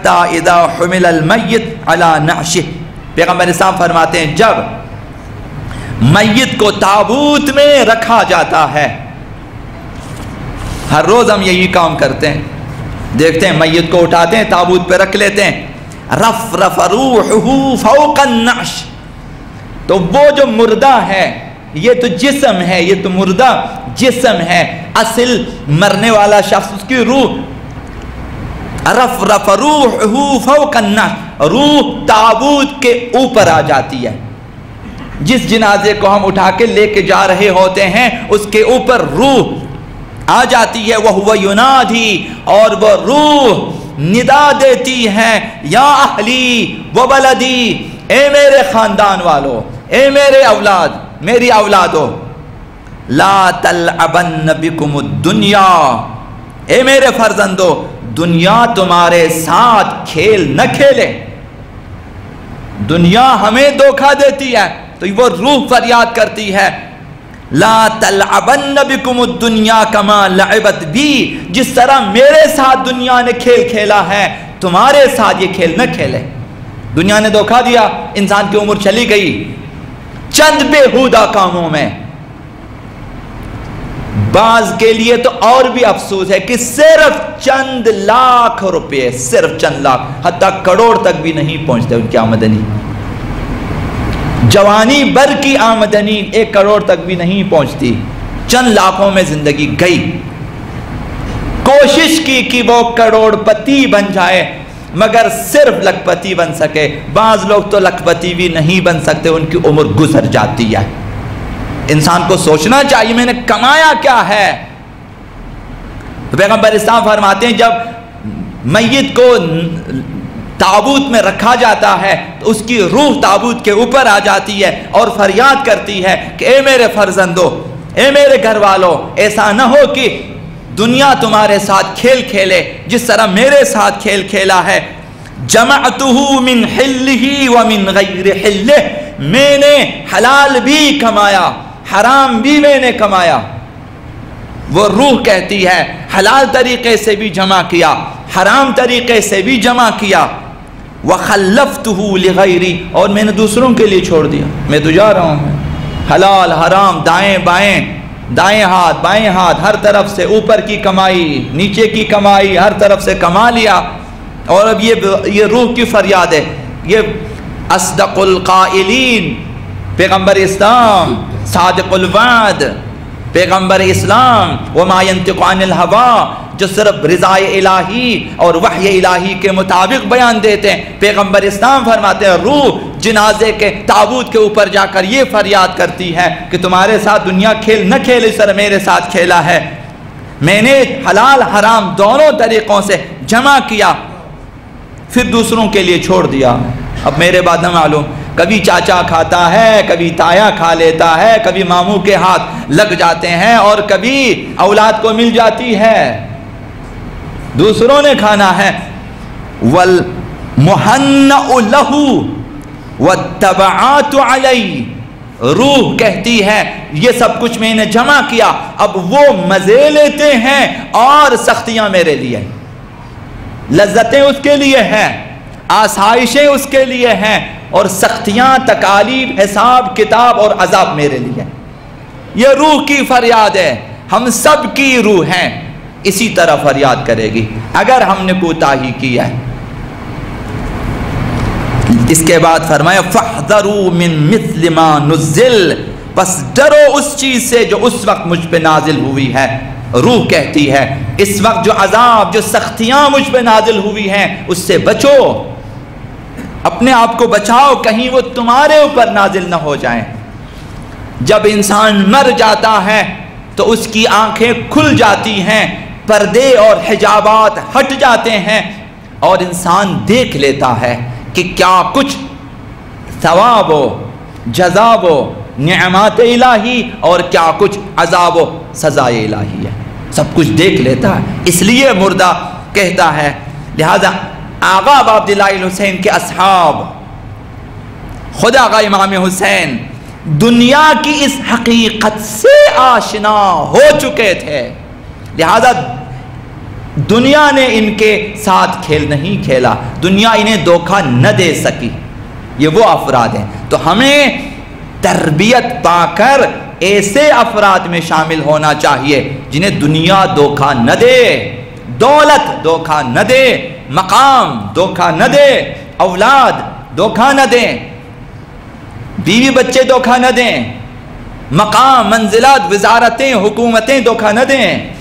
اذا حمل المیت علی نعشہ، پیغمبر اسلام فرماتے ہیں جب میت کو تابوت میں رکھا جاتا ہے، ہر روز ہم یہی کام کرتے ہیں، دیکھتے ہیں میت کو اٹھاتے ہیں تابوت پہ رکھ لیتے ہیں، رفرف روحہ فوق النعش، تو وہ جو مردہ ہے یہ تو جسم ہے، یہ تو مردہ جسم ہے، اصل مرنے والا شخص اس کی روح، رفرف روحہ فوق النعش، روح تابوت کے اوپر آ جاتی ہے، جس جنازے کو ہم اٹھا کے لے کے جا رہے ہوتے ہیں اس کے اوپر روح آ جاتی ہے، وَهُوَ يُنَادِي، اور وہ روح ندا دیتی ہے، یا اہلی و بلدی، اے میرے خاندان والو، اے میرے اولاد، میری اولادو، لا تلعبن بکم الدنیا، اے میرے فرزندو دنیا تمہارے ساتھ کھیل نہ کھیلے، دنیا ہمیں دھوکہ دیتی ہے، تو وہ روح فریاد کرتی ہے، لا تلعبن بکم الدنیا کما لعبت بی، جس طرح میرے ساتھ دنیا نے کھیل کھیلا ہے تمہارے ساتھ یہ کھیل نہ کھیلے۔ دنیا نے دھوکہ دیا، انسان کی عمر چلی گئی چند بےہودہ کاموں میں۔ بعض کے لیے تو اور بھی افسوس ہے کہ صرف چند لاکھ روپے، صرف چند لاکھ، حتیٰ کروڑ تک بھی نہیں پہنچتے ان کی آمدنی، جوانی بھر کی آمدنی 1 کروڑ تک بھی نہیں پہنچتی، چند لاکھوں میں زندگی گئی۔ کوشش کی کہ وہ کروڑ پتی بن جائے مگر صرف لکھ پتی بن سکے، بعض لوگ تو لکھ پتی بھی نہیں بن سکتے، ان کی عمر گزر جاتی ہے۔ انسان کو سوچنا چاہیے میں نے کمایا کیا ہے۔ پیغمبر اسلام فرماتے ہیں جب میت کو تابوت میں رکھا جاتا ہے تو اس کی روح تابوت کے اوپر آ جاتی ہے اور فریاد کرتی ہے کہ اے میرے فرزندو، اے میرے گھر والو، ایسا نہ ہو کہ دنیا تمہارے ساتھ کھیل کھیلے جس طرح میرے ساتھ کھیل کھیلا ہے۔ جمعتہ من حلہ ومن غیر حلہ، میں نے حلال بھی کمایا حرام بھی میں نے کمایا۔ وہ روح کہتی ہے حلال طریقے سے بھی جمع کیا، حرام طریقے سے بھی جمع کیا، وَخَلَّفْتُهُ لِغَيْرِ، اور میں نے دوسروں کے لیے چھوڑ دیا، میں تو جا رہا ہوں حلال حرام دائیں بائیں، دائیں ہاتھ بائیں ہاتھ، ہر طرف سے اوپر کی کمائی نیچے کی کمائی، ہر طرف سے کما لیا۔ اور اب یہ روح کی فریاد ہے۔ یہ اصدق القائلین پیغمبر اسلام، صادق الوعد پیغمبر اسلام، وما ينطق عن الهوى، جو صرف رضا الہی اور وحی الہی کے مطابق بیان دیتے ہیں۔ پیغمبر اسلام فرماتے ہیں روح جنازے کے تابوت کے اوپر جا کر یہ فریاد کرتی ہے کہ تمہارے ساتھ دنیا کھیل نہ کھیل اس طرح میرے ساتھ کھیلا ہے، میں نے حلال حرام دونوں طریقوں سے جمع کیا پھر دوسروں کے لیے چھوڑ دیا۔ اب میرے بعد نہ معلوم، کبھی چاچا کھاتا ہے، کبھی تایا کھا لیتا ہے، کبھی ماموں کے ہاتھ لگ جاتے ہیں اور کبھی اولاد کو مل جاتی ہے، دوسروں نے کھانا ہے۔ وَالْمُحَنَّأُ لَهُ وَالتَّبَعَاتُ عَلَيْهِ، روح کہتی ہے یہ سب کچھ میں نے جمع کیا، اب وہ مزے لیتے ہیں اور سختیاں میرے لیے، لذتیں اس کے لیے ہیں، آسائشیں اس کے لیے ہیں، اور سختیاں تکالیف حساب کتاب اور عذاب میرے لیے۔ یہ روح کی فریاد ہے، ہم سب کی روح ہیں اسی طرح فریاد کرے گی اگر ہم نے کوتاہی کی ہے۔ اس کے بعد فرمایا فَاحْذَرُوا مِن مِثْلِ مَا نُزِّلَ، بس ڈرو اس چیز سے جو اس وقت مجھ پہ نازل ہوئی ہے۔ روح کہتی ہے اس وقت جو عذاب جو سختیاں مجھ پہ نازل ہوئی ہیں اس سے بچو، اپنے آپ کو بچاؤ کہیں وہ تمہارے اوپر نازل نہ ہو جائیں۔ جب انسان مر جاتا ہے تو اس کی آنکھیں کھل جاتی ہیں، پردے اور حجابات ہٹ جاتے ہیں اور انسان دیکھ لیتا ہے کہ کیا کچھ ثواب و جزا و نعمات الہی اور کیا کچھ عذاب و سزائے الہی ہے، سب کچھ دیکھ لیتا ہے۔ اس لیے مردہ کہتا ہے، لہذا آقا ابا عبداللہ الحسین کے اصحاب خود آقا امام حسین دنیا کی اس حقیقت سے آشنا ہو چکے تھے، لہذا دنیا نے ان کے ساتھ کھیل نہیں کھیلا، دنیا انہیں دھوکہ نہ دے سکی، یہ وہ افراد ہیں۔ تو ہمیں تربیت پا کر ایسے افراد میں شامل ہونا چاہیے جنہیں دنیا دھوکہ نہ دے، دولت دھوکہ نہ دے، مقام دھوکہ نہ دے، اولاد دھوکہ نہ دیں، بیوی بچے دھوکہ نہ دیں، مقام، منزلات، وزارتیں، حکومتیں دھوکہ نہ دیں۔